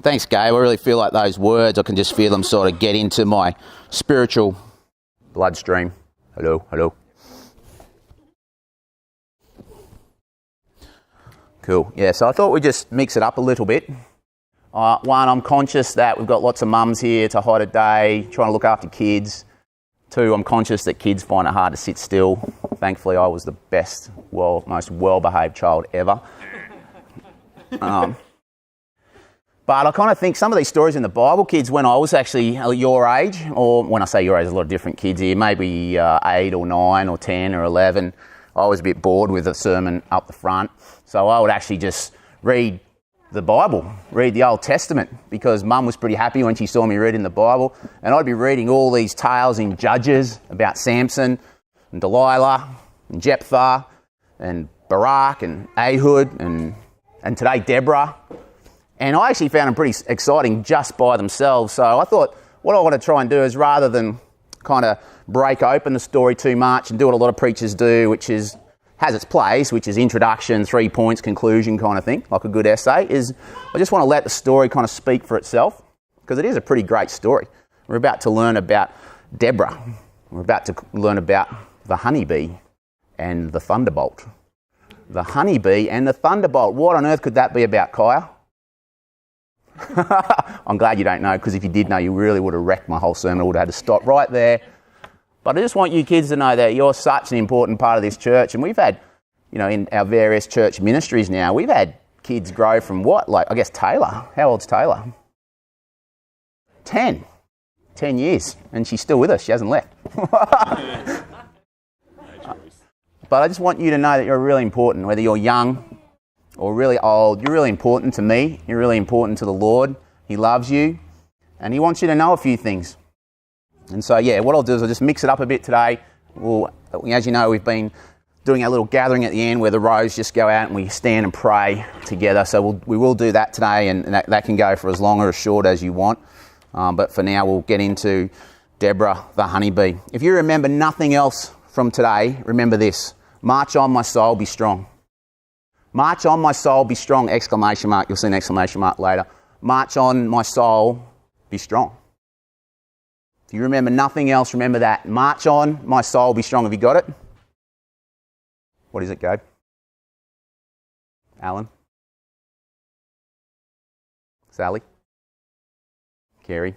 Thanks, Gabe. I really feel like those words, I can just feel them sort of get into my spiritual bloodstream. Hello, hello. Cool. Yeah, so I thought we'd just mix it up a little bit. One, I'm conscious that we've got lots of mums here. It's a hot day, trying to look after kids. Two, I'm conscious that kids find it hard to sit still. Thankfully, I was the best, most well-behaved child ever. But I kind of think some of these stories in the Bible, kids, when I was actually your age, or when I say your age, there's a lot of different kids here, maybe 8 or 9 or 10 or 11, I was a bit bored with a sermon up the front. So I would actually just read the Bible, read the Old Testament, because Mum was pretty happy when she saw me reading the Bible. And I'd be reading all these tales in Judges about Samson and Delilah and Jephthah and Barak and Ehud and today Deborah. And I actually found them pretty exciting just by themselves. So I thought what I want to try and do is, rather than kind of break open the story too much and do what a lot of preachers do, which has its place, which is introduction, 3 points, conclusion kind of thing, like a good essay, is I just want to let the story kind of speak for itself, because it is a pretty great story. We're about to learn about Deborah. We're about to learn about the honeybee and the thunderbolt. The honeybee and the thunderbolt. What on earth could that be about, Kaya? I'm glad you don't know, because if you did know, you really would have wrecked my whole sermon. I would have had to stop right there. But I just want you kids to know that you're such an important part of this church. And we've had, in our various church ministries now, we've had kids grow from Taylor. How old's Taylor? 10 years. And she's still with us. She hasn't left. But I just want you to know that you're really important, whether you're young or really old. You're really important to me. You're really important to the Lord. He loves you, and He wants you to know a few things. And so, what I'll do is I'll just mix it up a bit today. As you know, we've been doing our little gathering at the end where the rows just go out and we stand and pray together. So we will do that today, and that can go for as long or as short as you want. But for now, we'll get into Deborah the honeybee. If you remember nothing else from today, remember this: march on, my soul, be strong. March on, my soul, be strong, exclamation mark. You'll see an exclamation mark later. March on, my soul, be strong. If you remember nothing else, remember that. March on, my soul, be strong. Have you got it? What is it, Gabe? Alan? Sally? Kerry?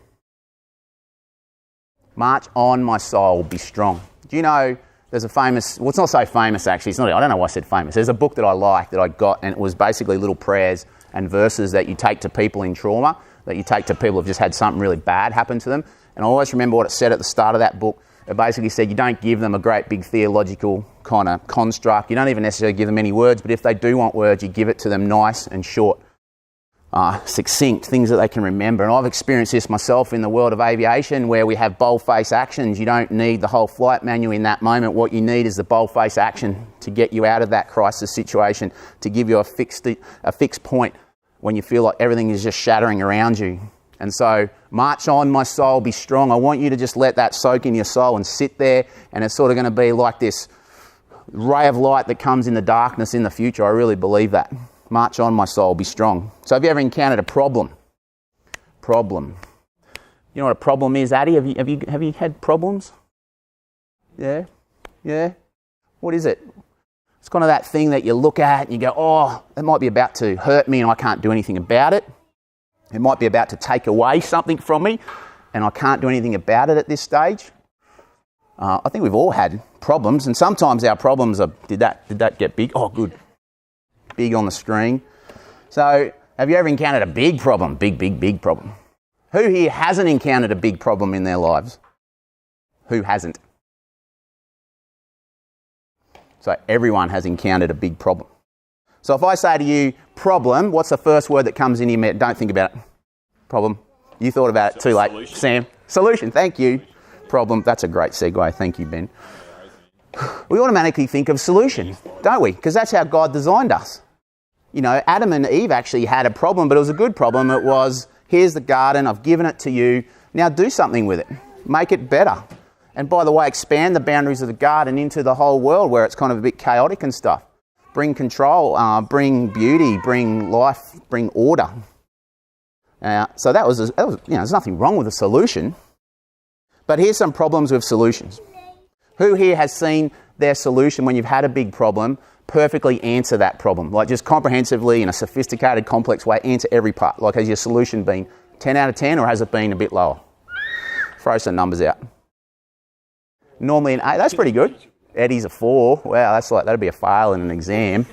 March on, my soul, be strong. Do you know there's a famous, it's not so famous actually, I don't know why I said famous. There's a book that I like that I got, and it was basically little prayers and verses that you take to people in trauma, that you take to people who've just had something really bad happen to them. And I always remember what it said at the start of that book. It basically said you don't give them a great big theological kind of construct. You don't even necessarily give them any words, but if they do want words, you give it to them nice and short, succinct, things that they can remember. And I've experienced this myself in the world of aviation, where we have boldface actions. You don't need the whole flight manual in that moment. What you need is the boldface action to get you out of that crisis situation, to give you a fixed point when you feel like everything is just shattering around you. And so, march on, my soul, be strong. I want you to just let that soak in your soul and sit there, and it's sort of going to be like this ray of light that comes in the darkness in the future. I really believe that. March on, my soul, be strong. So have you ever encountered a problem? Problem. You know what a problem is, Addie? Have you had problems? Yeah? What is it? It's kind of that thing that you look at and you go, oh, that might be about to hurt me and I can't do anything about it. It might be about to take away something from me and I can't do anything about it at this stage. I think we've all had problems, and sometimes our problems are, did that get big? Oh, good. Big on the screen. So have you ever encountered a big problem? Big problem. Who here hasn't encountered a big problem in their lives? Who hasn't? So everyone has encountered a big problem. So if I say to you, problem, what's the first word that comes in your head? Don't think about it. Problem. You thought about it too late. Solution. Sam. Solution. Thank you. Problem. That's a great segue. Thank you, Ben. We automatically think of solution, don't we? Because that's how God designed us. You know, Adam and Eve actually had a problem, but it was a good problem. It was, here's the garden, I've given it to you, now do something with it. Make it better. And by the way, expand the boundaries of the garden into the whole world where it's kind of a bit chaotic and stuff. Bring control, bring beauty, bring life, bring order. So that was, there's nothing wrong with a solution. But here's some problems with solutions. Who here has seen their solution when you've had a big problem perfectly answer that problem? Like just comprehensively in a sophisticated, complex way, answer every part. Like has your solution been 10 out of 10 or has it been a bit lower? Throw some numbers out. Normally an 8, that's pretty good. Eddie's a 4. Wow, that'd be a fail in an exam.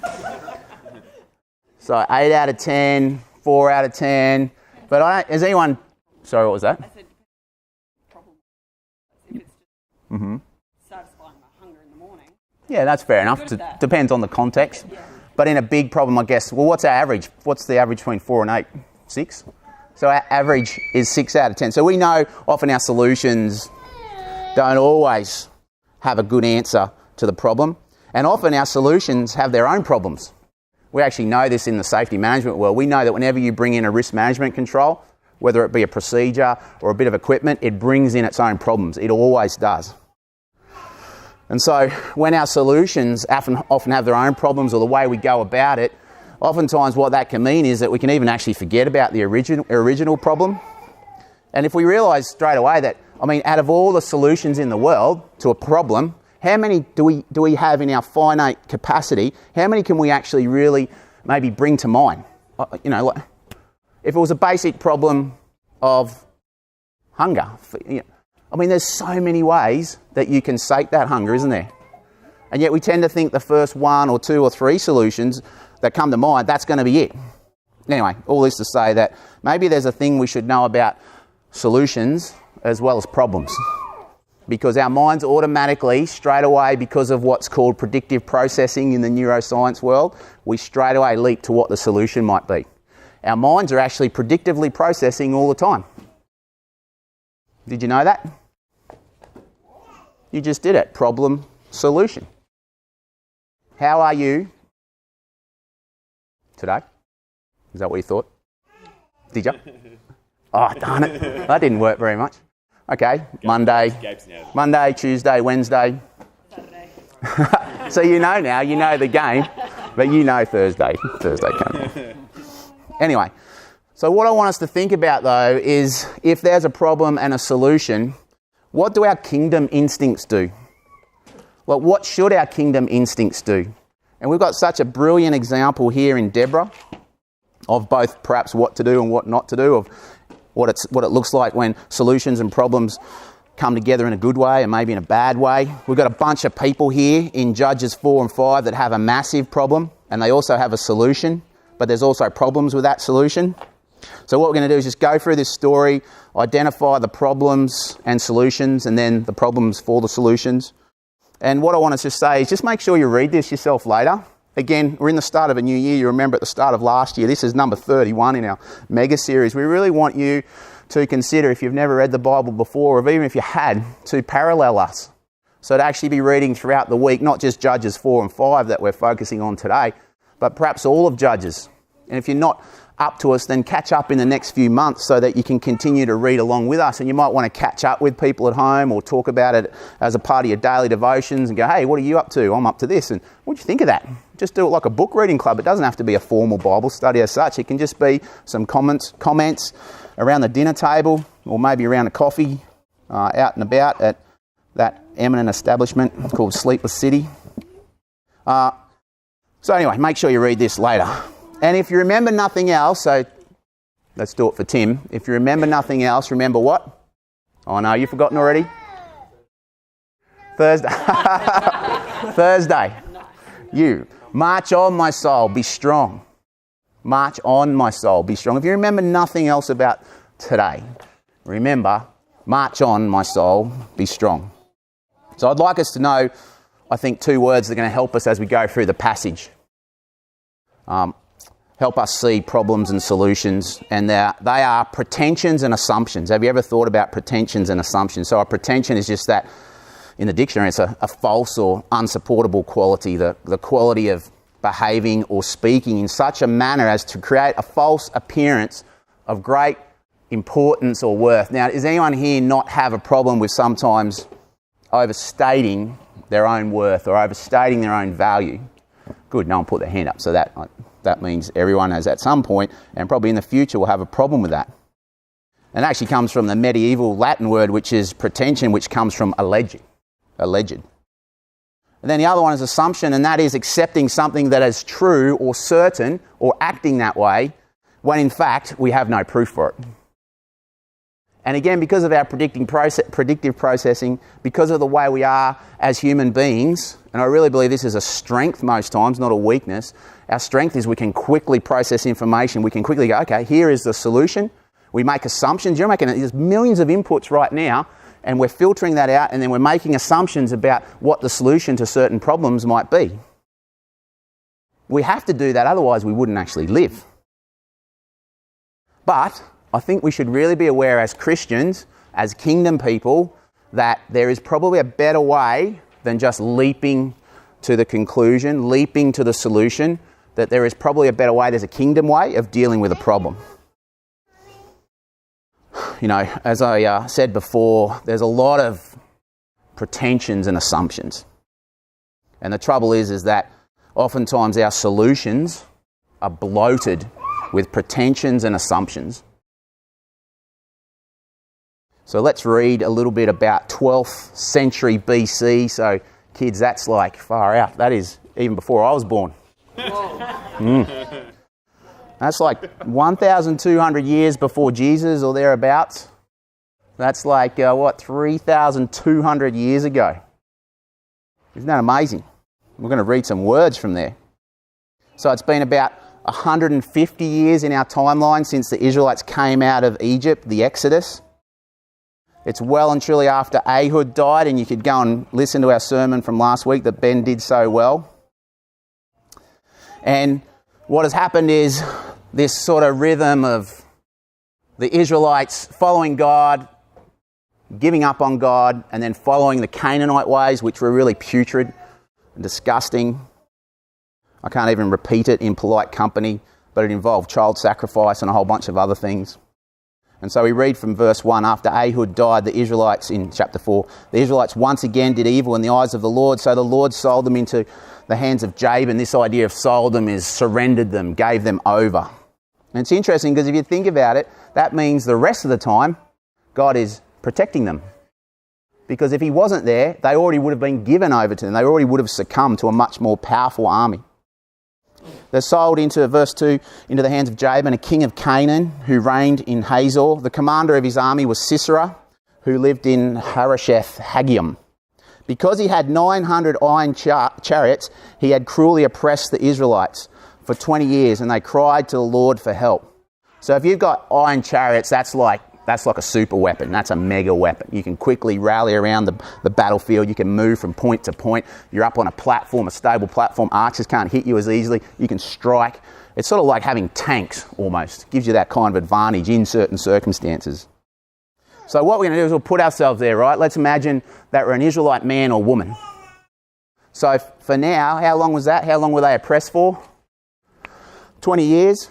So 8 out of 10, 4 out of 10. But is anyone... Sorry, what was that? I said problem. If it's just satisfying my hunger in the morning. Yeah, that's fair enough. Depends on the context. Yeah. But in a big problem, I guess, well, what's our average? What's the average between 4 and 8? 6? So our average is 6 out of 10. So we know often our solutions don't always have a good answer to the problem. And often our solutions have their own problems. We actually know this in the safety management world. We know that whenever you bring in a risk management control, whether it be a procedure or a bit of equipment, it brings in its own problems. It always does. And so when our solutions often have their own problems or the way we go about it, oftentimes what that can mean is that we can even actually forget about the original problem. And if we realise straight away that, out of all the solutions in the world to a problem, how many do we have in our finite capacity? How many can we actually really maybe bring to mind? If it was a basic problem of hunger, there's so many ways that you can sate that hunger, isn't there? And yet we tend to think the first 1 or 2 or 3 solutions that come to mind, that's going to be it. Anyway, all this to say that maybe there's a thing we should know about solutions as well as problems. Because our minds automatically, straight away, because of what's called predictive processing in the neuroscience world, we straight away leap to what the solution might be. Our minds are actually predictively processing all the time. Did you know that? You just did it. Problem, solution. How are you today? Is that what you thought? Did you? Oh, darn it. That didn't work very much. Okay, Monday, Tuesday, Wednesday. Saturday. So you know now, you know the game, but you know Thursday coming. Anyway, so what I want us to think about though is if there's a problem and a solution, what do our kingdom instincts do? Well, what should our kingdom instincts do? And we've got such a brilliant example here in Deborah of both perhaps what to do and what not to do, of what it looks like when solutions and problems come together in a good way and maybe in a bad way. We've got a bunch of people here in Judges 4 and 5 that have a massive problem and they also have a solution, but there's also problems with that solution. So what we're going to do is just go through this story, identify the problems and solutions and then the problems for the solutions. And what I want to just say is just make sure you read this yourself later. Again, we're in the start of a new year. You remember at the start of last year, this is number 31 in our MeGA series. We really want you to consider, if you've never read the Bible before, or even if you had, to parallel us. So to actually be reading throughout the week, not just Judges 4 and 5 that we're focusing on today, but perhaps all of Judges. And if you're not up to us, then catch up in the next few months so that you can continue to read along with us. And you might want to catch up with people at home or talk about it as a part of your daily devotions and go, hey, what are you up to? I'm up to this. And what do you think of that? Just do it like a book reading club. It doesn't have to be a formal Bible study as such. It can just be some comments around the dinner table or maybe around a coffee out and about at that eminent establishment called Sleepless City. So anyway, make sure you read this later. And if you remember nothing else, so let's do it for Tim. If you remember nothing else, remember what? Oh no, you've forgotten already? Thursday. Thursday. You. March on, my soul, be strong. March on, my soul, be strong. If you remember nothing else about today, remember, march on, my soul, be strong. So I'd like us to know, I think, 2 words that are going to help us as we go through the passage. Help us see problems and solutions, and they are pretensions and assumptions. Have you ever thought about pretensions and assumptions? So a pretension is just that, in the dictionary, it's a false or unsupportable quality, the quality of behaving or speaking in such a manner as to create a false appearance of great importance or worth. Now, does anyone here not have a problem with sometimes overstating their own worth or overstating their own value? Good, no one put their hand up, so that means everyone has at some point, and probably in the future, will have a problem with that. And it actually comes from the medieval Latin word, which is pretension, which comes from alleged. And then the other one is assumption, and that is accepting something that is true or certain or acting that way when in fact we have no proof for it. And again, because of our predictive processing, because of the way we are as human beings, and I really believe this is a strength most times, not a weakness, our strength is we can quickly process information. We can quickly go, okay, here is the solution. We make assumptions. There's millions of inputs right now, and we're filtering that out, and then we're making assumptions about what the solution to certain problems might be. We have to do that, otherwise we wouldn't actually live. But I think we should really be aware as Christians, as kingdom people, that there is probably a better way than just leaping to the conclusion, leaping to the solution, that there is probably a better way. There's a kingdom way of dealing with a problem. You know, as I said before, there's a lot of pretensions and assumptions. And the trouble is that oftentimes our solutions are bloated with pretensions and assumptions. So let's read a little bit about 12th century BC. So kids, that's like far out. That is even before I was born. That's like 1,200 years before Jesus or thereabouts. That's like, 3,200 years ago. Isn't that amazing? We're going to read some words from there. So it's been about 150 years in our timeline since the Israelites came out of Egypt, the Exodus. It's well and truly after Ehud died, and you could go and listen to our sermon from last week that Ben did so well. And what has happened is this sort of rhythm of the Israelites following God, giving up on God, and then following the Canaanite ways, which were really putrid and disgusting. I can't even repeat it in polite company, but it involved child sacrifice and a whole bunch of other things. And so we read from verse 1, after Ehud died, the Israelites, in chapter 4, the Israelites once again did evil in the eyes of the Lord, so the Lord sold them into the hands of Jabin. This idea of sold them is surrendered them, gave them over. And it's interesting because if you think about it, that means the rest of the time, God is protecting them. Because if he wasn't there, they already would have been given over to them. They already would have succumbed to a much more powerful army. They're sold into, verse 2, into the hands of Jabin, a king of Canaan, who reigned in Hazor. The commander of his army was Sisera, who lived in Harosheth Haggim. Because he had 900 iron chariots, he had cruelly oppressed the Israelites for 20 years, and they cried to the Lord for help. So if you've got iron chariots, that's like a super weapon. That's a mega weapon. You can quickly rally around the battlefield. You can move from point to point. You're up on a platform, a stable platform. Archers can't hit you as easily. You can strike. It's sort of like having tanks almost. Gives you that kind of advantage in certain circumstances. So what we're going to do is we'll put ourselves there, right? Let's imagine that we're an Israelite man or woman. So for now, how long was that? How long were they oppressed for? 20 years.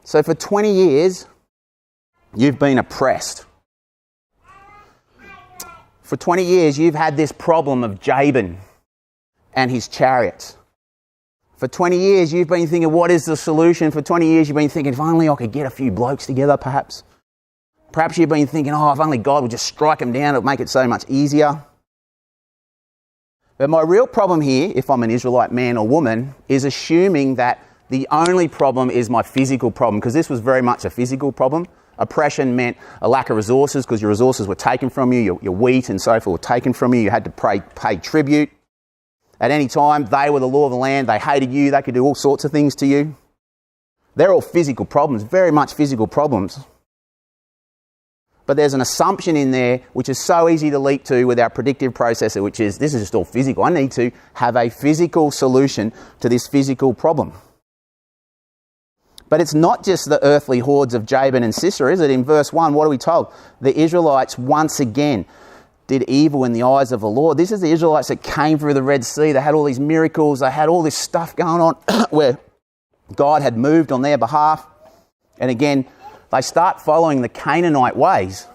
So for 20 years, you've been oppressed. For 20 years, you've had this problem of Jabin and his chariots. For 20 years, you've been thinking, what is the solution? For 20 years, you've been thinking, if only I could get a few blokes together, perhaps. Perhaps you've been thinking, if only God would just strike them down, it would make it so much easier. But my real problem here, if I'm an Israelite man or woman, is assuming that the only problem is my physical problem, because this was very much a physical problem. Oppression meant a lack of resources because your resources were taken from you, your wheat and so forth were taken from you, you had to pay tribute. At any time, they were the law of the land, they hated you, they could do all sorts of things to you. They're all physical problems, very much physical problems. But there's an assumption in there which is so easy to leap to with our predictive processor, which is, this is just all physical. I need to have a physical solution to this physical problem. But it's not just the earthly hordes of Jabin and Sisera, is it? In verse 1, what are we told? The Israelites once again did evil in the eyes of the Lord. This is the Israelites that came through the Red Sea. They had all these miracles. They had all this stuff going on where God had moved on their behalf. And again, they start following the Canaanite ways.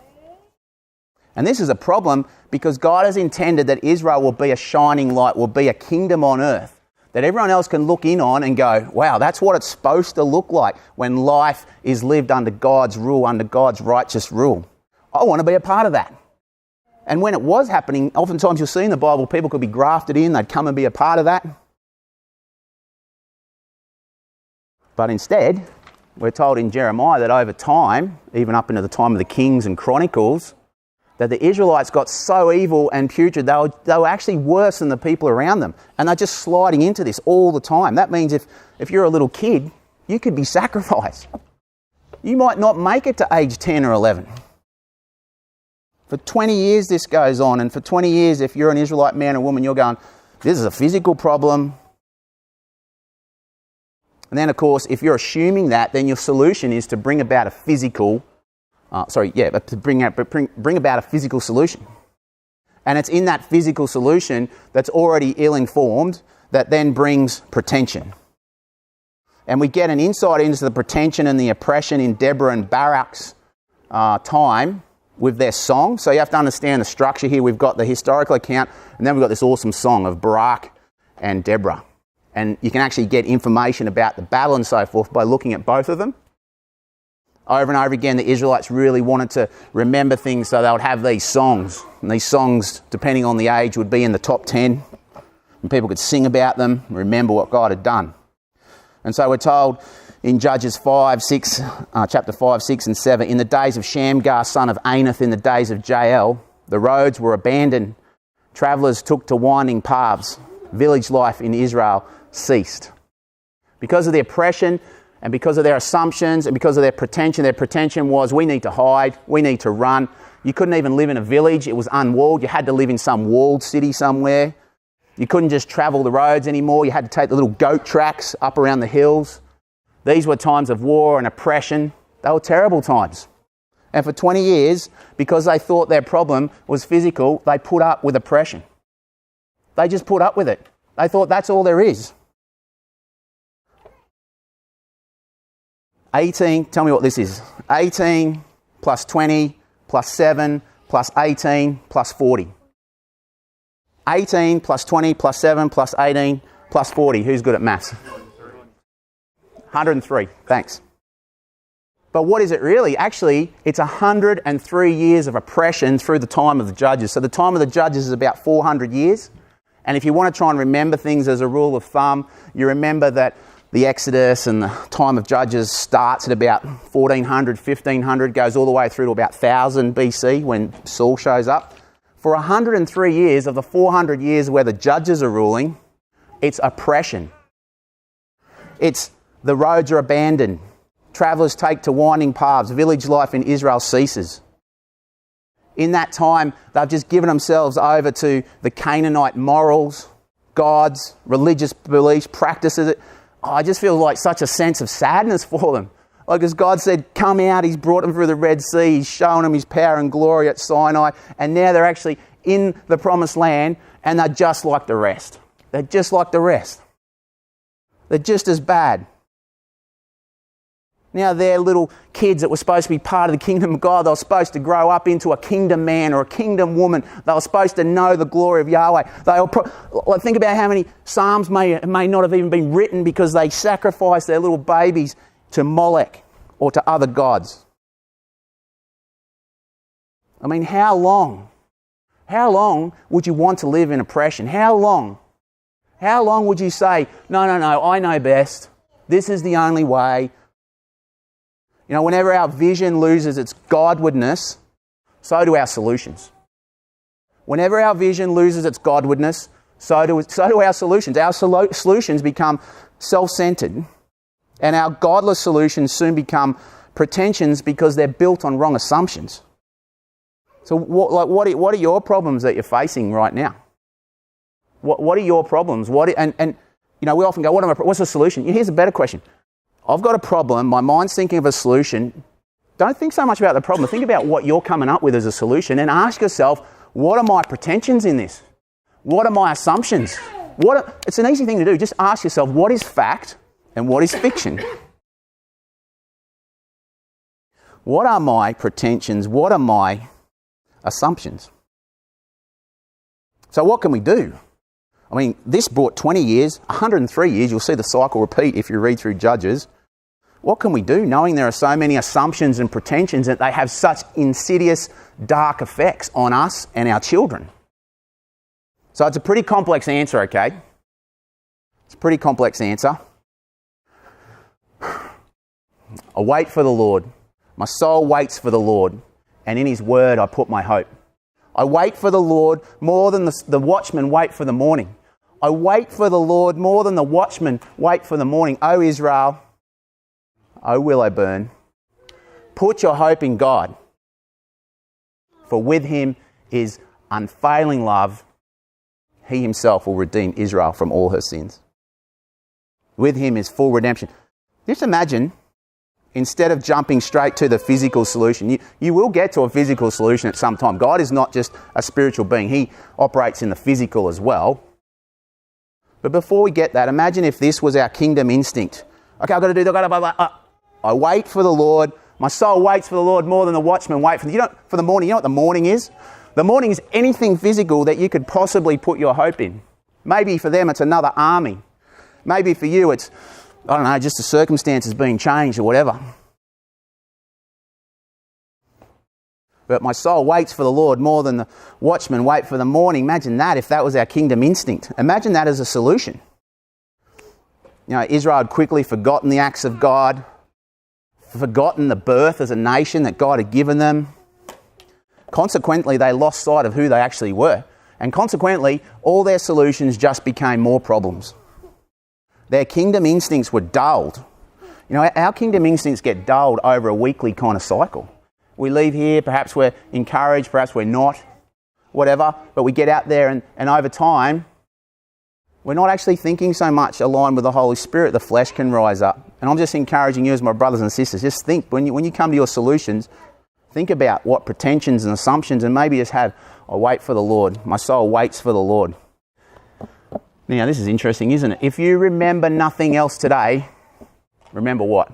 And this is a problem because God has intended that Israel will be a shining light, will be a kingdom on earth that everyone else can look in on and go, wow, that's what it's supposed to look like when life is lived under God's rule, under God's righteous rule. I want to be a part of that. And when it was happening, oftentimes you'll see in the Bible, people could be grafted in, they'd come and be a part of that. But instead, we're told in Jeremiah that over time, even up into the time of the Kings and Chronicles, that the Israelites got so evil and putrid, they were actually worse than the people around them. And they're just sliding into this all the time. That means if you're a little kid, you could be sacrificed. You might not make it to age 10 or 11. For 20 years this goes on, and for 20 years if you're an Israelite man or woman, you're going, this is a physical problem. And then, of course, if you're assuming that, then your solution is to bring about a physical, bring about a physical solution. And it's in that physical solution that's already ill-informed that then brings pretension. And we get an insight into the pretension and the oppression in Deborah and Barak's time with their song. So you have to understand the structure here. We've got the historical account, and then we've got this awesome song of Barak and Deborah. And you can actually get information about the battle and so forth by looking at both of them. Over and over again, the Israelites really wanted to remember things, so they would have these songs. And these songs, depending on the age, would be in the top 10. And people could sing about them, remember what God had done. And so we're told in Judges 5, 6, chapter 5, 6 and 7, in the days of Shamgar, son of Anath, in the days of Jael, the roads were abandoned. Travellers took to winding paths. Village life in Israel ceased. Because of the oppression and because of their assumptions and because of their pretension was we need to hide, we need to run. You couldn't even live in a village, it was unwalled. You had to live in some walled city somewhere. You couldn't just travel the roads anymore, you had to take the little goat tracks up around the hills. These were times of war and oppression. They were terrible times. And for 20 years, because they thought their problem was physical, they put up with oppression. They just put up with it. They thought that's all there is. 18, tell me what this is. 18 plus 20 plus 7 plus 18 plus 40. 18 plus 20 plus 7 plus 18 plus 40. Who's good at maths? 103. Thanks. But what is it really? Actually, it's 103 years of oppression through the time of the judges. So the time of the judges is about 400 years. And if you want to try and remember things as a rule of thumb, you remember that the Exodus and the time of Judges starts at about 1400, 1500, goes all the way through to about 1000 BC when Saul shows up. For 103 years of the 400 years where the judges are ruling, it's oppression. It's the roads are abandoned. Travellers take to winding paths. Village life in Israel ceases. In that time, they've just given themselves over to the Canaanite morals, gods, religious beliefs, practices. I just feel like such a sense of sadness for them. Like as God said, come out, He's brought them through the Red Sea, He's shown them His power and glory at Sinai, and now they're actually in the promised land and they're just like the rest. They're just like the rest. They're just as bad. Now they're little kids that were supposed to be part of the kingdom of God. They were supposed to grow up into a kingdom man or a kingdom woman. They were supposed to know the glory of Yahweh. Think about how many Psalms may not have even been written because they sacrificed their little babies to Molech or to other gods. I mean, how long? How long would you want to live in oppression? How long? How long would you say, no, I know best. This is the only way. You know, whenever our vision loses its Godwardness, so do our solutions. Whenever our vision loses its Godwardness, so do our solutions. Our solutions become self-centered, and our godless solutions soon become pretensions because they're built on wrong assumptions. So what are your problems that you're facing right now? What are your problems? And you know, we often go, what's the solution? Here's a better question. I've got a problem, my mind's thinking of a solution. Don't think so much about the problem. Think about what you're coming up with as a solution and ask yourself, what are my pretensions in this? What are my assumptions? It's an easy thing to do. Just ask yourself, what is fact and what is fiction? What are my pretensions? What are my assumptions? So what can we do? I mean, this brought 20 years, 103 years. You'll see the cycle repeat if you read through Judges. What can we do knowing there are so many assumptions and pretensions that they have such insidious, dark effects on us and our children? So it's a pretty complex answer, okay? It's a pretty complex answer. I wait for the Lord. My soul waits for the Lord, and in his word I put my hope. I wait for the Lord more than the watchmen wait for the morning. I wait for the Lord more than the watchmen wait for the morning. O Israel, O willow burn, put your hope in God, for with him is unfailing love. He himself will redeem Israel from all her sins. With him is full redemption. Just imagine, instead of jumping straight to the physical solution, you will get to a physical solution at some time. God is not just a spiritual being. He operates in the physical as well. But before we get that, imagine if this was our kingdom instinct. Okay, I've got to do that. I wait for the Lord. My soul waits for the Lord more than the watchmen wait for the morning. You know what the morning is? The morning is anything physical that you could possibly put your hope in. Maybe for them it's another army. Maybe for you it's, I don't know, just the circumstances being changed or whatever. But my soul waits for the Lord more than the watchmen wait for the morning. Imagine that if that was our kingdom instinct. Imagine that as a solution. You know, Israel had quickly forgotten the acts of God, forgotten the birth as a nation that God had given them. Consequently, they lost sight of who they actually were. And consequently, all their solutions just became more problems. Their kingdom instincts were dulled. You know, our kingdom instincts get dulled over a weekly kind of cycle. We leave here, perhaps we're encouraged, perhaps we're not, whatever, but we get out there and over time, we're not actually thinking so much aligned with the Holy Spirit. The flesh can rise up. And I'm just encouraging you as my brothers and sisters, just think, when you come to your solutions, think about what pretensions and assumptions, and maybe just have, I wait for the Lord. My soul waits for the Lord. Now, this is interesting, isn't it? If you remember nothing else today, remember what?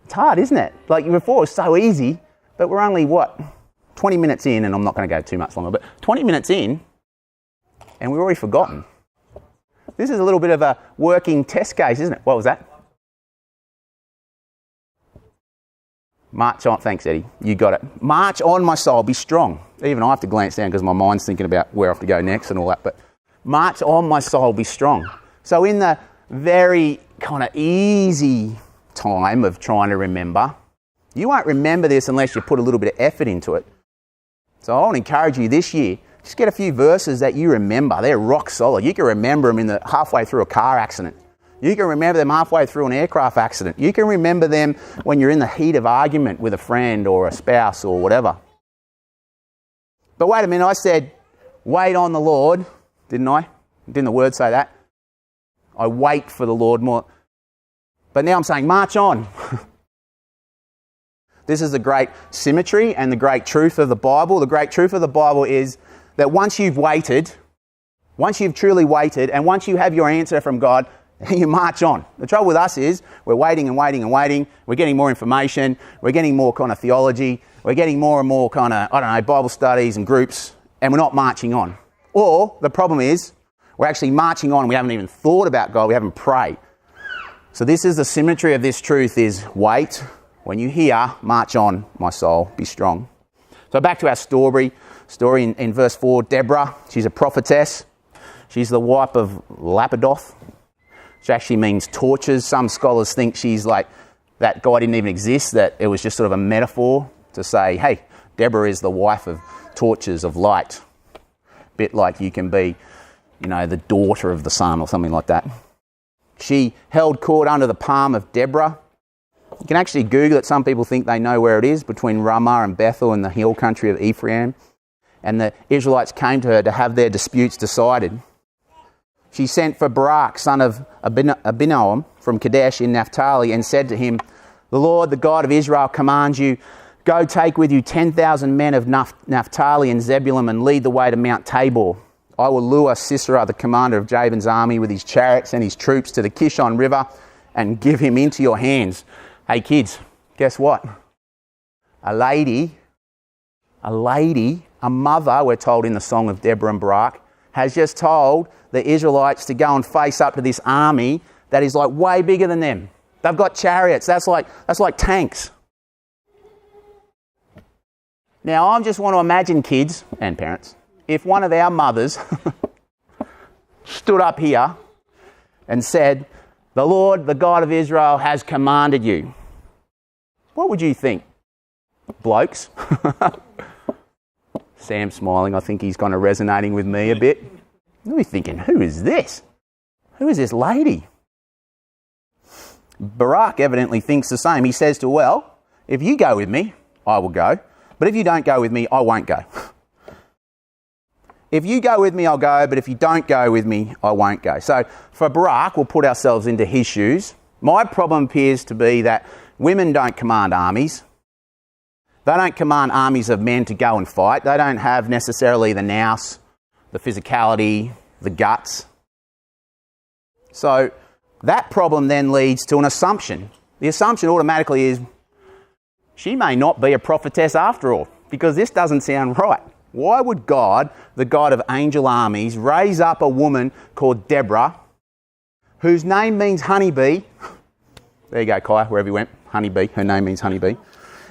It's hard, isn't it? Like before, it was so easy, but we're only, 20 minutes in, and I'm not going to go too much longer, but 20 minutes in, and we've already forgotten. This is a little bit of a working test case, isn't it? What was that? March on. Thanks, Eddie. You got it. March on, my soul, be strong. Even I have to glance down because my mind's thinking about where I have to go next and all that. But march on, my soul, be strong. So in the very kind of easy time of trying to remember, you won't remember this unless you put a little bit of effort into it. So I want to encourage you this year, just get a few verses that you remember. They're rock solid. You can remember them halfway through a car accident. You can remember them halfway through an aircraft accident. You can remember them when you're in the heat of argument with a friend or a spouse or whatever. But wait a minute, I said, wait on the Lord, didn't I? Didn't the word say that? I wait for the Lord more. But now I'm saying, march on. This is the great symmetry and the great truth of the Bible. The great truth of the Bible is that once you've waited, once you've truly waited, and once you have your answer from God, you march on. The trouble with us is we're waiting and waiting and waiting. We're getting more information. We're getting more kind of theology. We're getting more and more kind of, Bible studies and groups, and we're not marching on. Or the problem is we're actually marching on. We haven't even thought about God. We haven't prayed. So this is the symmetry of this truth is wait. When you hear, march on, my soul, be strong. So back to our story in verse 4, Deborah, she's a prophetess. She's the wife of Lapidoth, which actually means torches. Some scholars think she's like, that guy didn't even exist, that it was just sort of a metaphor to say, hey, Deborah is the wife of torches of light. A bit like you can be, the daughter of the sun or something like that. She held court under the palm of Deborah. You can actually Google it. Some people think they know where it is, between Ramah and Bethel in the hill country of Ephraim. And the Israelites came to her to have their disputes decided. She sent for Barak, son of Abinoam, from Kadesh in Naphtali, and said to him, the Lord, the God of Israel, commands you, go take with you 10,000 men of Naphtali and Zebulun and lead the way to Mount Tabor. I will lure Sisera, the commander of Jabin's army, with his chariots and his troops to the Kishon River and give him into your hands. Hey kids, guess what? A lady A mother, we're told in the Song of Deborah and Barak, has just told the Israelites to go and face up to this army that is like way bigger than them. They've got chariots. That's like tanks. Now, I just want to imagine, kids and parents, if one of our mothers stood up here and said, "The Lord, the God of Israel, has commanded you." What would you think? Blokes? Sam's smiling. I think he's kind of resonating with me a bit. You'll be thinking, who is this? Who is this lady? Barak evidently thinks the same. He says to her, "Well, if you go with me, I will go. But if you don't go with me, I won't go. If you go with me, I'll go. But if you don't go with me, I won't go." So for Barak, we'll put ourselves into his shoes. My problem appears to be that women don't command armies. They don't command armies of men to go and fight. They don't have necessarily the nous, the physicality, the guts. So that problem then leads to an assumption. The assumption automatically is, she may not be a prophetess after all, because this doesn't sound right. Why would God, the God of angel armies, raise up a woman called Deborah, whose name means honeybee? There you go, Kai, wherever you went. Honeybee. Her name means honeybee.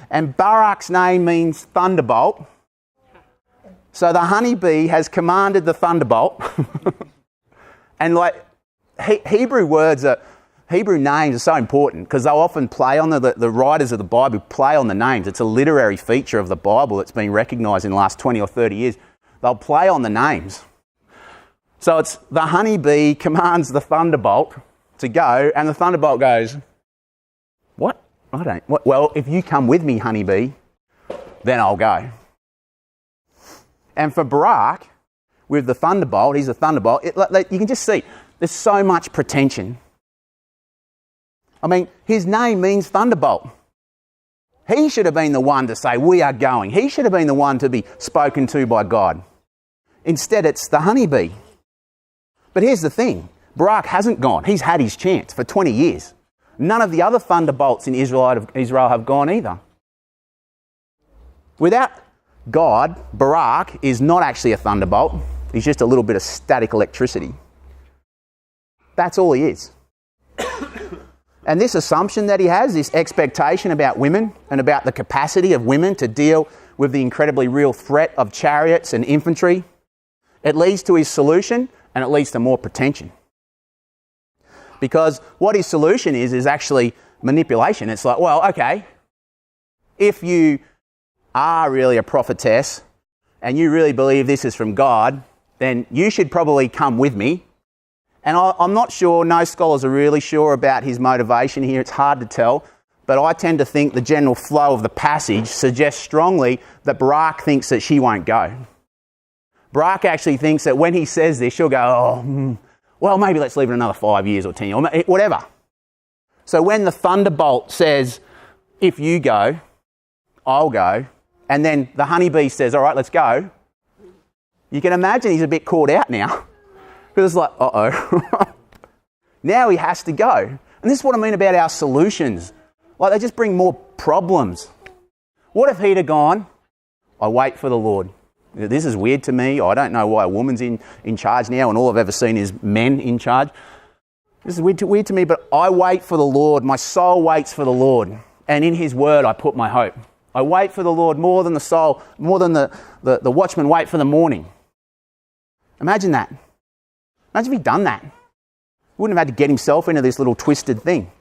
And Barak's name means thunderbolt. So the honeybee has commanded the thunderbolt. And like Hebrew names are so important because they'll often play on the writers of the Bible play on the names. It's a literary feature of the Bible that's been recognised in the last 20 or 30 years. They'll play on the names. So it's the honeybee commands the thunderbolt to go, and the thunderbolt goes, "What? I don't. What? Well, if you come with me, honeybee, then I'll go." And for Barak, with the thunderbolt, he's a thunderbolt. You can just see there's so much pretension. I mean, his name means thunderbolt. He should have been the one to say, "We are going." He should have been the one to be spoken to by God. Instead, it's the honeybee. But here's the thing. Barak hasn't gone. He's had his chance for 20 years. None of the other thunderbolts in Israel have gone either. Without God, Barak is not actually a thunderbolt. He's just a little bit of static electricity. That's all he is. And this assumption that he has, this expectation about women and about the capacity of women to deal with the incredibly real threat of chariots and infantry, it leads to his solution, and it leads to more pretension. Because what his solution is actually manipulation. It's like, well, okay, if you are really a prophetess and you really believe this is from God, then you should probably come with me. And I'm not sure, no scholars are really sure about his motivation here. It's hard to tell. But I tend to think the general flow of the passage suggests strongly that Barak thinks that she won't go. Barak actually thinks that when he says this, she'll go, well, maybe let's leave it another 5 years or 10 years, or whatever. So when the thunderbolt says, if you go, I'll go, and then the honeybee says, all right, let's go, you can imagine he's a bit caught out now. Because it's like, uh-oh. Now he has to go. And this is what I mean about our solutions. Like, they just bring more problems. What if he'd have gone, I wait for the Lord. This is weird to me. I don't know why a woman's in charge now and all I've ever seen is men in charge. This is weird to me, but I wait for the Lord. My soul waits for the Lord. And in his word, I put my hope. I wait for the Lord more than the soul, more than the watchman wait for the morning. Imagine that. Imagine if he'd done that. He wouldn't have had to get himself into this little twisted thing.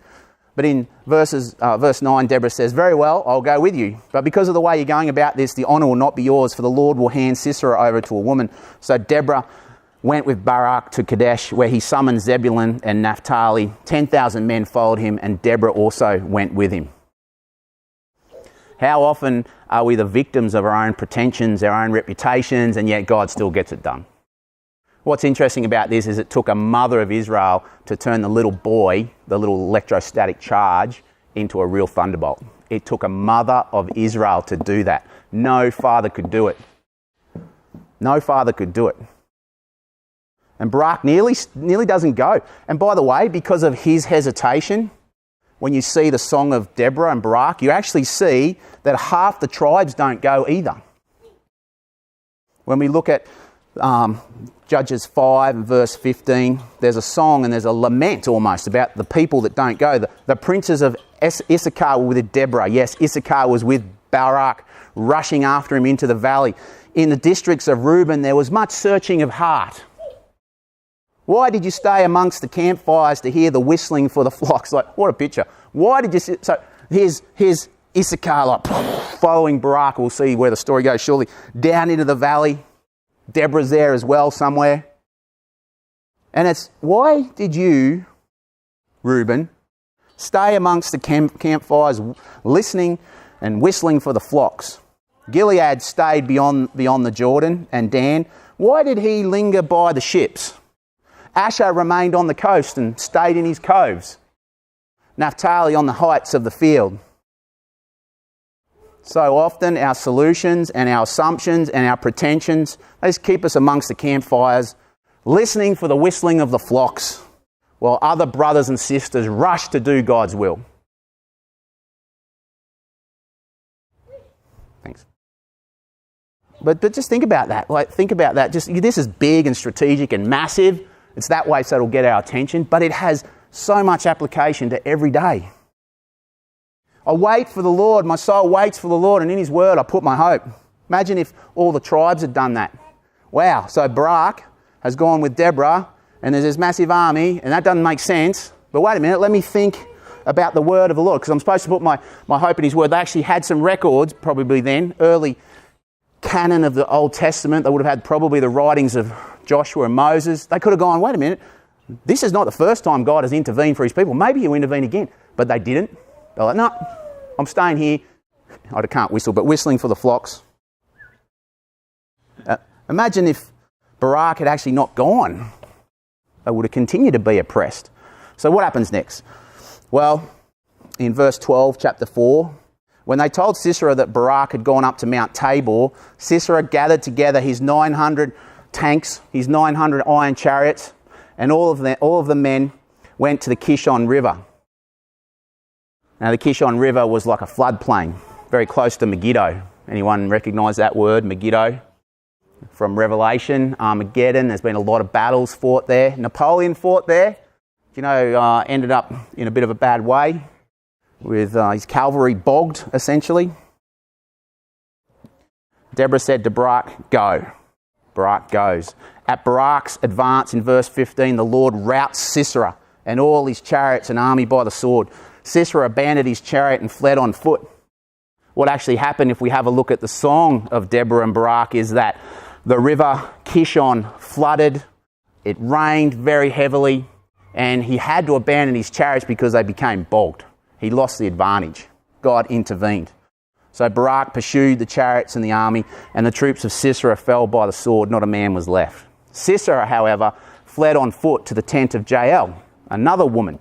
But in verse 9, Deborah says, very well, I'll go with you. But because of the way you're going about this, the honour will not be yours, for the Lord will hand Sisera over to a woman. So Deborah went with Barak to Kadesh, where he summoned Zebulun and Naphtali. 10,000 men followed him, and Deborah also went with him. How often are we the victims of our own pretensions, our own reputations, and yet God still gets it done? What's interesting about this is it took a mother of Israel to turn the little boy, the little electrostatic charge, into a real thunderbolt. It took a mother of Israel to do that. No father could do it. No father could do it. And Barak nearly doesn't go. And by the way, because of his hesitation, when you see the song of Deborah and Barak, you actually see that half the tribes don't go either. When we look at Judges 5 and verse 15, there's a song and there's a lament almost about the people that don't go. The princes of Issachar were with Deborah. Yes, Issachar was with Barak, rushing after him into the valley. In the districts of Reuben, there was much searching of heart. Why did you stay amongst the campfires to hear the whistling for the flocks? Like, what a picture. Why did you sit? So here's Issachar, like, following Barak. We'll see where the story goes shortly. Down into the valley. Deborah's there as well somewhere. And it's, why did you, Reuben, stay amongst the campfires listening and whistling for the flocks? Gilead stayed beyond the Jordan, and Dan, why did he linger by the ships? Asher remained on the coast and stayed in his coves. Naphtali on the heights of the field. So often our solutions and our assumptions and our pretensions, they just keep us amongst the campfires, listening for the whistling of the flocks, while other brothers and sisters rush to do God's will. Thanks. But just think about that. Think about that. This is big and strategic and massive. It's that way so it'll get our attention, but it has so much application to every day. I wait for the Lord, my soul waits for the Lord, and in his word I put my hope. Imagine if all the tribes had done that. Wow, so Barak has gone with Deborah, and there's this massive army, and that doesn't make sense. But wait a minute, let me think about the word of the Lord, because I'm supposed to put my hope in his word. They actually had some records, probably then, early canon of the Old Testament. They would have had probably the writings of Joshua and Moses. They could have gone, wait a minute, this is not the first time God has intervened for his people. Maybe he'll intervene again. But they didn't. They're like, no, I'm staying here. I can't whistle, but whistling for the flocks. Imagine if Barak had actually not gone. They would have continued to be oppressed. So what happens next? Well, in verse 12, chapter 4, when they told Sisera that Barak had gone up to Mount Tabor, Sisera gathered together his 900 tanks, his 900 iron chariots, and all of the men went to the Kishon River. Now, the Kishon River was like a floodplain, very close to Megiddo. Anyone recognise that word, Megiddo? From Revelation, Armageddon, there's been a lot of battles fought there. Napoleon fought there. Ended up in a bit of a bad way with his cavalry bogged, essentially. Deborah said to Barak, go. Barak goes. At Barak's advance in verse 15, the Lord routs Sisera and all his chariots and army by the sword. Sisera abandoned his chariot and fled on foot. What actually happened, if we have a look at the song of Deborah and Barak, is that the river Kishon flooded, it rained very heavily, and he had to abandon his chariots because they became bogged. He lost the advantage. God intervened. So Barak pursued the chariots and the army, and the troops of Sisera fell by the sword. Not a man was left. Sisera, however, fled on foot to the tent of Jael, another woman,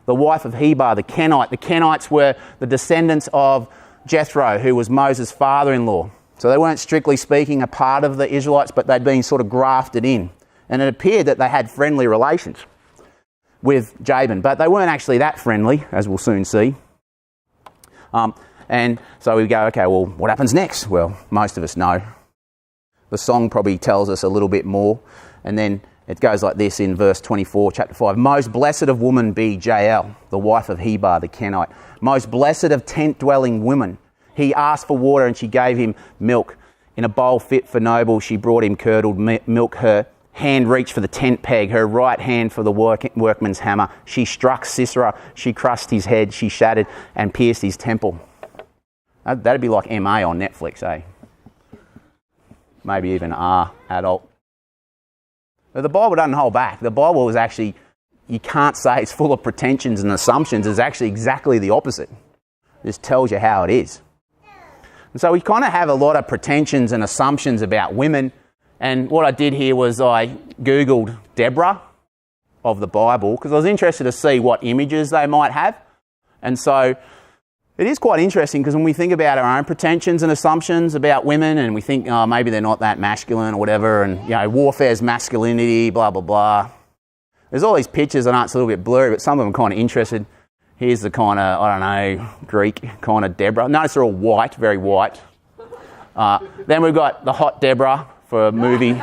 the wife of Heber the Kenite. The Kenites were the descendants of Jethro, who was Moses' father-in-law. So they weren't strictly speaking a part of the Israelites, but they'd been sort of grafted in. And it appeared that they had friendly relations with Jabin, but they weren't actually that friendly, as we'll soon see. And so we go, okay, well, what happens next? Well, most of us know. The song probably tells us a little bit more. And then it goes like this in verse 24, chapter 5. Most blessed of women be Jael, the wife of Heber the Kenite. Most blessed of tent-dwelling women. He asked for water and she gave him milk. In a bowl fit for noble, she brought him curdled milk. Her hand reached for the tent peg, her right hand for the workman's hammer. She struck Sisera, she crushed his head, she shattered and pierced his temple. That'd be like MA on Netflix, eh? Maybe even R, adult. But the Bible doesn't hold back. The Bible is actually, you can't say it's full of pretensions and assumptions. It's actually exactly the opposite. It just tells you how it is. And so we kind of have a lot of pretensions and assumptions about women. And what I did here was I Googled Deborah of the Bible because I was interested to see what images they might have. And so it is quite interesting because when we think about our own pretensions and assumptions about women and we think, oh, maybe they're not that masculine or whatever, and, warfare's masculinity, blah, blah, blah. There's all these pictures, I know it's a little bit blurry, but some of them are kind of interested. Here's the kind of, Greek kind of Deborah. Notice they're all white, very white. Then we've got the hot Deborah for a movie.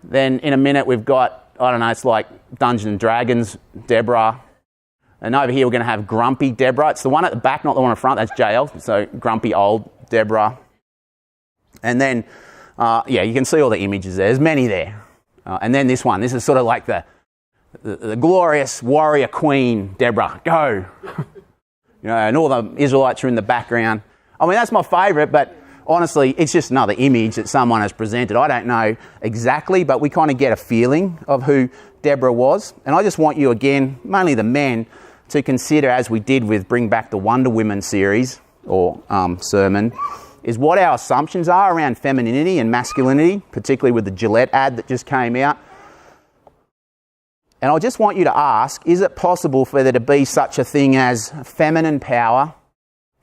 Then in a minute we've got, I don't know, it's like Dungeons and Dragons, Deborah. And over here we're going to have grumpy Deborah. It's the one at the back, not the one in front. That's JL. So grumpy old Deborah. And then, you can see all the images there. There's many there. And then this one. This is sort of like the glorious warrior queen, Deborah. Go. And all the Israelites are in the background. I mean, that's my favourite, but honestly, it's just another image that someone has presented. I don't know exactly, but we kind of get a feeling of who Deborah was. And I just want you again, mainly the men, to consider, as we did with Bring Back the Wonder Women series or sermon, is what our assumptions are around femininity and masculinity, particularly with the Gillette ad that just came out. And I just want you to ask, is it possible for there to be such a thing as feminine power,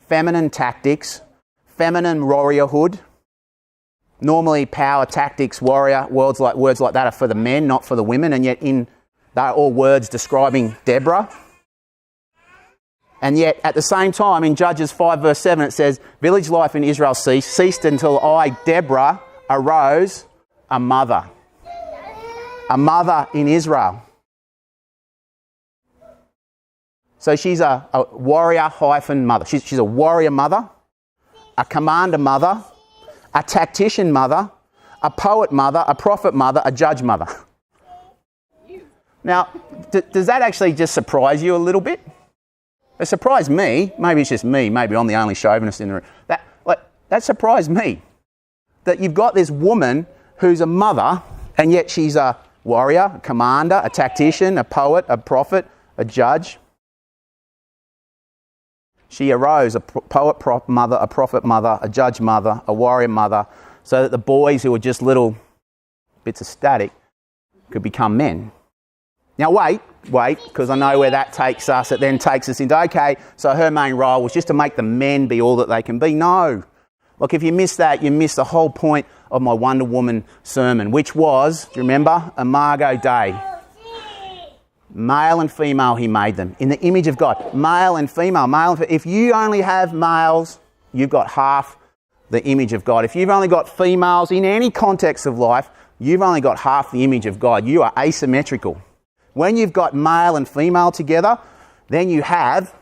feminine tactics, feminine warriorhood? Normally power, tactics, warrior, words like that are for the men, not for the women, and yet they're all words describing Deborah. And yet at the same time in Judges 5 verse 7 it says, village life in Israel ceased until I, Deborah, arose a mother. A mother in Israel. So she's a warrior hyphen mother. She's a warrior mother, a commander mother, a tactician mother, a poet mother, a prophet mother, a judge mother. Now, does that actually just surprise you a little bit? It surprised me. Maybe it's just me. Maybe I'm the only chauvinist in the room. That surprised me. That you've got this woman who's a mother, and yet she's a warrior, a commander, a tactician, a poet, a prophet, a judge. She arose a poet mother, a prophet mother, a judge mother, a warrior mother, so that the boys who were just little bits of static could become men. Now wait, because I know where that takes us. It then takes us into, okay, so her main role was just to make the men be all that they can be. No. Look, if you miss that, you miss the whole point of my Wonder Woman sermon, which was, do you remember, Imago Dei. Male and female he made them, in the image of God. Male and female. If you only have males, you've got half the image of God. If you've only got females in any context of life, you've only got half the image of God. You are asymmetrical. When you've got male and female together, then you have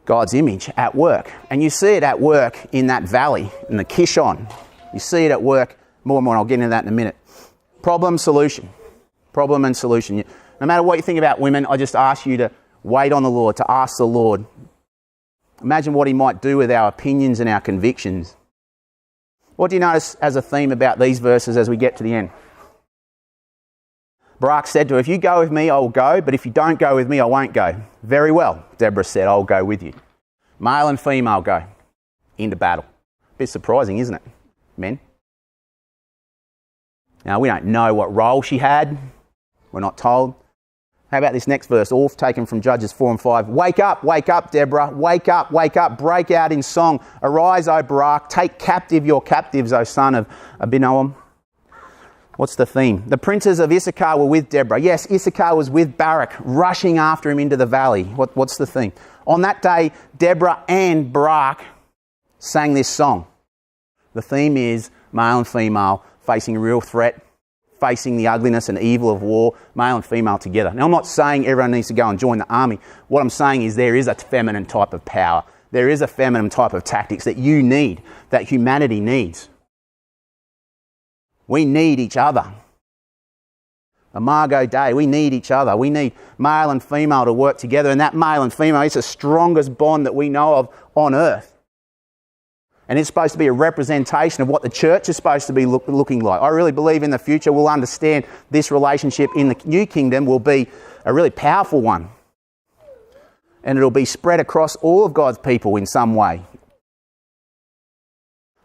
God's image at work. And you see it at work in that valley, in the Kishon. You see it at work more and more, and I'll get into that in a minute. Problem, solution. Problem and solution. No matter what you think about women, I just ask you to wait on the Lord, to ask the Lord. Imagine what he might do with our opinions and our convictions. What do you notice as a theme about these verses as we get to the end? Barak said to her, if you go with me, I will go, but if you don't go with me, I won't go. Very well, Deborah said, I'll go with you. Male and female go into battle. Bit surprising, isn't it, men? Now, we don't know what role she had. We're not told. How about this next verse, all taken from Judges 4 and 5. Wake up, Deborah. Wake up, break out in song. Arise, O Barak. Take captive your captives, O son of Abinoam. What's the theme? The princes of Issachar were with Deborah. Yes, Issachar was with Barak, rushing after him into the valley. What's the theme? On that day, Deborah and Barak sang this song. The theme is male and female facing a real threat, facing the ugliness and evil of war, male and female together. Now, I'm not saying everyone needs to go and join the army. What I'm saying is there is a feminine type of power. There is a feminine type of tactics that you need, that humanity needs. We need each other. Imago Dei, we need each other. We need male and female to work together, and that male and female is the strongest bond that we know of on earth. And it's supposed to be a representation of what the church is supposed to be looking like. I really believe in the future we'll understand this relationship in the new kingdom will be a really powerful one. And it'll be spread across all of God's people in some way.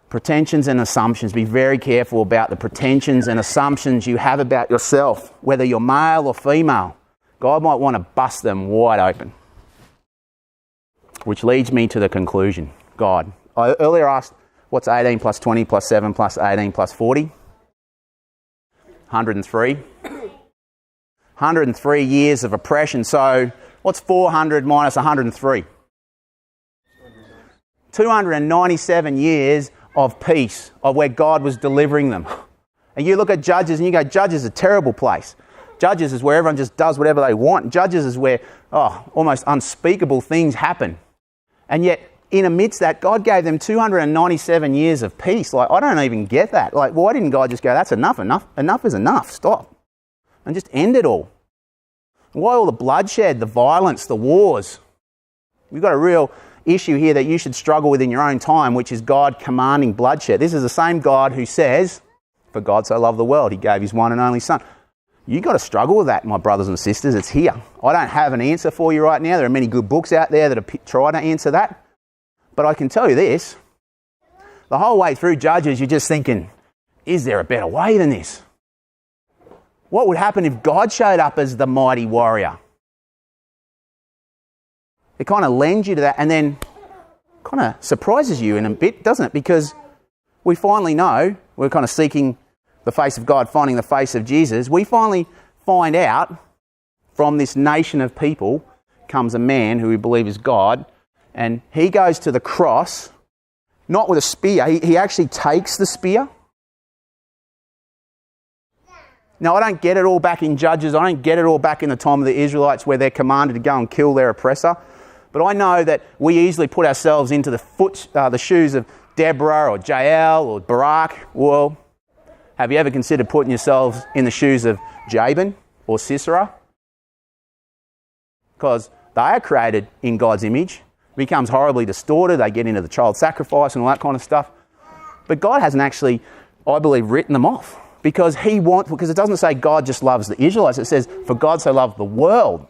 Pretensions and assumptions. Be very careful about the pretensions and assumptions you have about yourself, whether you're male or female. God might want to bust them wide open. Which leads me to the conclusion. God. I earlier asked, what's 18 plus 20 plus 7 plus 18 plus 40? 103. 103 years of oppression. So what's 400 minus 103? 297 years of peace, of where God was delivering them. And you look at Judges and you go, Judges is a terrible place. Judges is where everyone just does whatever they want. Judges is where, almost unspeakable things happen. And yet, in amidst that, God gave them 297 years of peace. Like, I don't even get that. Like, why didn't God just go, that's enough is enough, stop. And just end it all? Why all the bloodshed, the violence, the wars? We've got a real issue here that you should struggle with in your own time, which is God commanding bloodshed. This is the same God who says, for God so loved the world, he gave his one and only son. You've got to struggle with that, my brothers and sisters. It's here. I don't have an answer for you right now. There are many good books out there that are trying to answer that. But I can tell you this. The whole way through Judges, you're just thinking, is there a better way than this? What would happen if God showed up as the mighty warrior? It kind of lends you to that and then kind of surprises you in a bit, doesn't it? Because we finally know, we're kind of seeking the face of God, finding the face of Jesus. We finally find out from this nation of people comes a man who we believe is God, and he goes to the cross, not with a spear. He actually takes the spear. Now, I don't get it all back in Judges. I don't get it all back in the time of the Israelites where they're commanded to go and kill their oppressor. But I know that we easily put ourselves into the shoes of Deborah or Jael or Barak. Well, have you ever considered putting yourselves in the shoes of Jabin or Sisera? Because they are created in God's image. It becomes horribly distorted. They get into the child sacrifice and all that kind of stuff. But God hasn't actually, I believe, written them off. Because it doesn't say God just loves the Israelites. It says, for God so loved the world.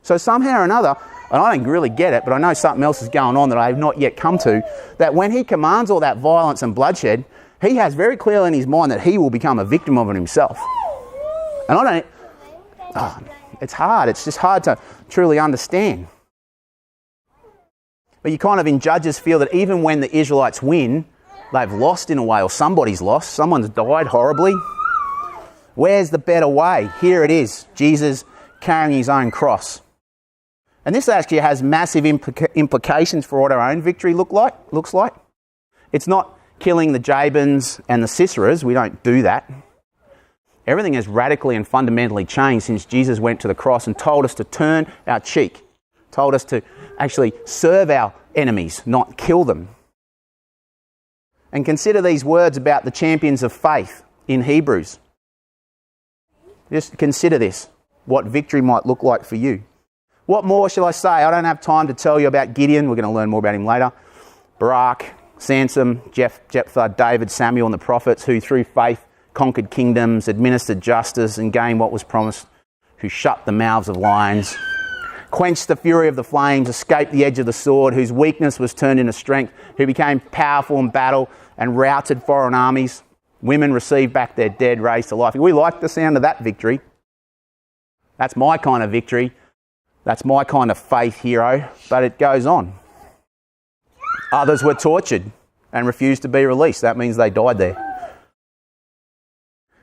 So somehow or another, and I don't really get it, but I know something else is going on that I have not yet come to, that when he commands all that violence and bloodshed, he has very clearly in his mind that he will become a victim of it himself. And it's hard. It's just hard to truly understand. But you kind of in Judges feel that even when the Israelites win, they've lost in a way, or somebody's lost. Someone's died horribly. Where's the better way? Here it is. Jesus carrying his own cross. And this actually has massive implications for what our own victory looks like. It's not killing the Jabins and the Siseras. We don't do that. Everything has radically and fundamentally changed since Jesus went to the cross and told us to turn our cheek. Told us to actually serve our enemies, not kill them. And consider these words about the champions of faith in Hebrews. Just consider this, what victory might look like for you. What more shall I say? I don't have time to tell you about Gideon. We're going to learn more about him later. Barak, Samson, Jephthah, David, Samuel and the prophets who through faith conquered kingdoms, administered justice and gained what was promised, who shut the mouths of lions, quenched the fury of the flames, escaped the edge of the sword, whose weakness was turned into strength, who became powerful in battle and routed foreign armies. Women received back their dead, raised to life. We like the sound of that victory. That's my kind of victory. That's my kind of faith hero. But it goes on. Others were tortured and refused to be released. That means they died there,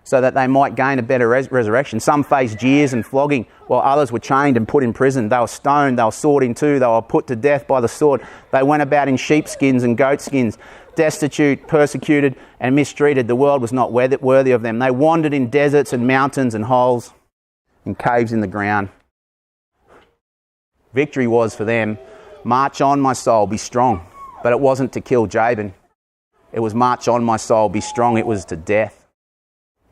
so that they might gain a better resurrection. Some faced jeers and flogging, while others were chained and put in prison. They were stoned, they were sawed in two, they were put to death by the sword. They went about in sheepskins and goatskins, destitute, persecuted and mistreated. The world was not worthy of them. They wandered in deserts and mountains and holes and caves in the ground. Victory was for them, march on my soul, be strong. But it wasn't to kill Jabin. It was march on my soul, be strong. It was to death.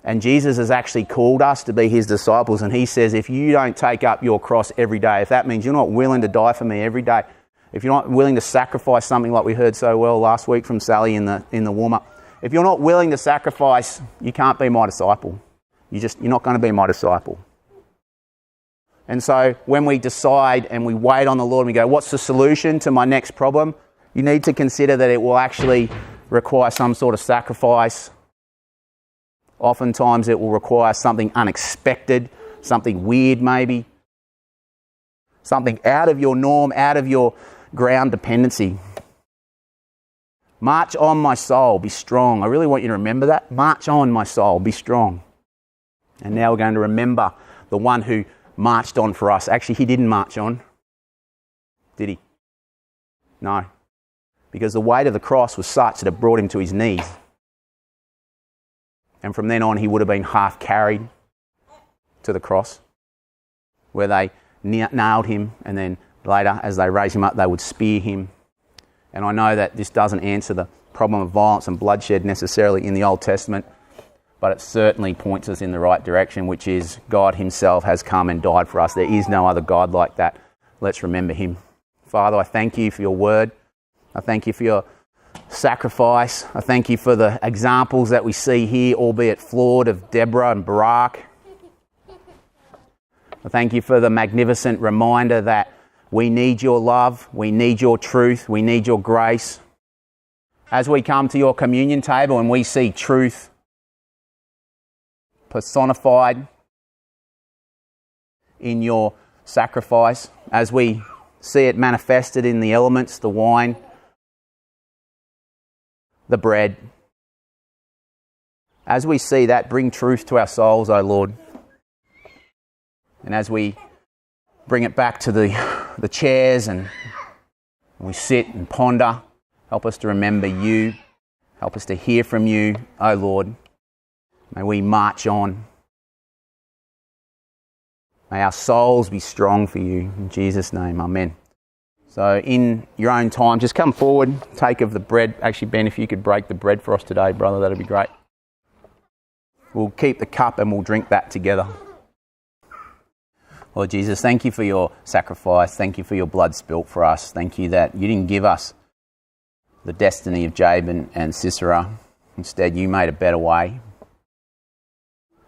And Jesus has actually called us to be his disciples. And he says, if you don't take up your cross every day, if that means you're not willing to die for me every day, if you're not willing to sacrifice something like we heard so well last week from Sally in the warm-up, if you're not willing to sacrifice, you can't be my disciple. You're not going to be my disciple. And so when we decide and we wait on the Lord and we go, what's the solution to my next problem? You need to consider that it will actually require some sort of sacrifice. Oftentimes it will require something unexpected, something weird maybe, something out of your norm, out of your ground dependency. March on my soul, be strong. I really want you to remember that. March on my soul, be strong. And now we're going to remember the one who marched on for us. Actually, he didn't march on, did he? No. because the weight of the cross was such that it brought him to his knees. And from then on, he would have been half carried to the cross, where they nailed him, and then later, as they raised him up, they would spear him. And I know that this doesn't answer the problem of violence and bloodshed necessarily in the Old Testament, but it certainly points us in the right direction, which is God himself has come and died for us. There is no other God like that. Let's remember him. Father, I thank you for your word. I thank you for your sacrifice. I thank you for the examples that we see here, albeit flawed, of Deborah and Barak. I thank you for the magnificent reminder that we need your love, we need your truth, we need your grace. As we come to your communion table and we see truth personified in your sacrifice, as we see it manifested in the elements, the wine, the bread, as we see that, bring truth to our souls, O Lord. And as we bring it back to the chairs and we sit and ponder, help us to remember you. Help us to hear from you, O Lord. May we march on. May our souls be strong for you. In Jesus' name, amen. So in your own time, just come forward, take of the bread. Actually, Ben, if you could break the bread for us today, brother, that'd be great. We'll keep the cup and we'll drink that together. Lord Jesus, thank you for your sacrifice. Thank you for your blood spilt for us. Thank you that you didn't give us the destiny of Jabin and Sisera. Instead, you made a better way.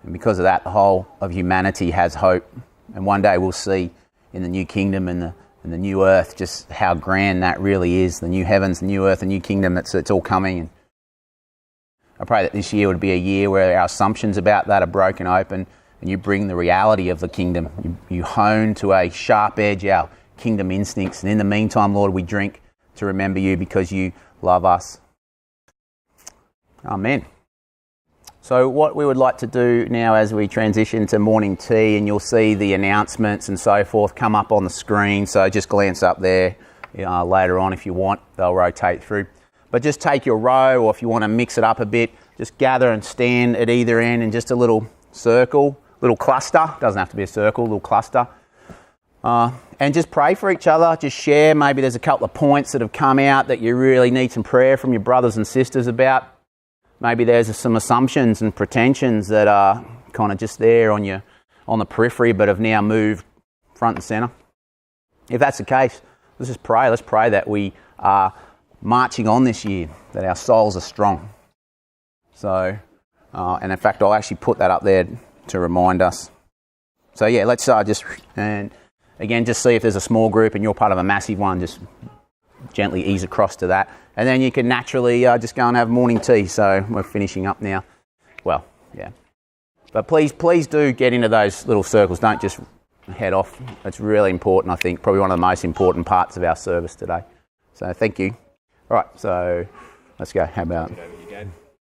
And because of that, the whole of humanity has hope. And one day we'll see in the new kingdom and the new earth just how grand that really is. The new heavens, the new earth, the new kingdom, it's all coming. And I pray that this year would be a year where our assumptions about that are broken open, and you bring the reality of the kingdom. You hone to a sharp edge our kingdom instincts. And in the meantime, Lord, we drink to remember you because you love us. Amen. So what we would like to do now as we transition to morning tea, and you'll see the announcements and so forth come up on the screen, so just glance up there later on if you want. They'll rotate through. But just take your row, or if you want to mix it up a bit, just gather and stand at either end in just a little circle, little cluster. Doesn't have to be a circle, little cluster. And just pray for each other. Just share. Maybe there's a couple of points that have come out that you really need some prayer from your brothers and sisters about. Maybe there's some assumptions and pretensions that are kind of just there on the periphery but have now moved front and centre. If that's the case, let's just pray. Let's pray that we are marching on this year, that our souls are strong. So, and in fact, I'll actually put that up there to remind us. So yeah, let's just, and again, just see if there's a small group and you're part of a massive one, just gently ease across to that. And then you can naturally just go and have morning tea. So we're finishing up now. Well, yeah. But please do get into those little circles. Don't just head off. It's really important, I think. Probably one of the most important parts of our service today. So thank you. All right, so let's go. How about...